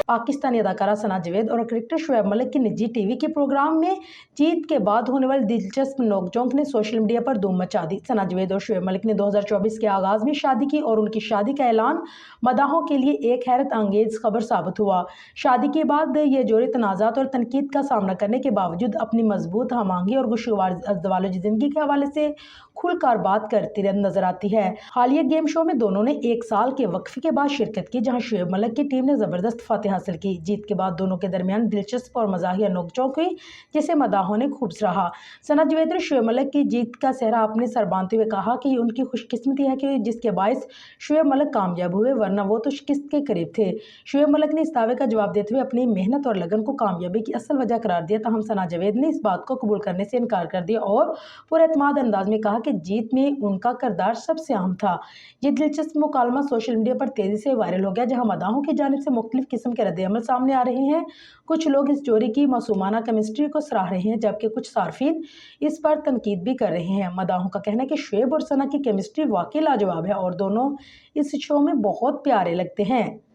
पाकिस्तानी अदाकारा सना जावेद और क्रिकेटर शोएब मलिक की निजी टीवी के प्रोग्राम में जीत के बाद होने वाली दिलचस्प नोकझोंक ने सोशल मीडिया पर धूम मचा दी। सना जावेद और शोएब मलिक ने 2024 के आगाज में शादी की और उनकी शादी का ऐलान मदाहों के लिए एक हैरत अंगेज खबर साबित हुआ। शादी के बाद ये जोड़ी तनाज़ात और तनकीद का सामना करने के बावजूद अपनी मजबूत हमआहंगी और खुशगवार ज़वालुज ज़िंदगी के हवाले से खुलकर बात करती नजर आती है। हालिया गेम शो में दोनों ने 1 साल के वक्फे के बाद शिरकत की, जहां शोएब मलिक की टीम ने जबरदस्त फतेह हासिल की। जीत के बाद दोनों के दरमियान दिलचस्प और मज़ाहिया नोकझोंक हुई, जिसे मदाहों ने खूब सराहा। सना जावेद ने शोएब मलिक की जीत का सेहरा अपने सर बांधते हुए कहा कि ये उनकी खुशकिस्मती है कि जिसके बायस शोएब मलिक कामयाब हुए, वरना वो तो शिकस्त के करीब थे। शोएब मलिक ने इस दावे का जवाब देते हुए अपनी मेहनत और लगन को कामयाबी की असल वजह करार दिया। तहम सना जावेद ने इस बात को कबूल करने से इनकार कर दिया और पुरएतमाद अंदाज में कहा कि जीत में उनका किरदार सबसे अहम था। ये दिलचस्प मुकालमा सोशल मीडिया पर तेजी से वायरल हो गया, जहां मदाहों की जानिब से मुख्तलिफ किस्म के रद्द-ए-अमल सामने आ रहे हैं। कुछ लोग इस जोड़ी की मासूमाना केमिस्ट्री को सराह रहे हैं, जबकि कुछ सार्फिन इस पर तनकीद भी कर रहे हैं। मदाहों का कहना है कि शोएब और सना की केमिस्ट्री वाकई लाजवाब है और दोनों इस शो में बहुत प्यारे लगते हैं।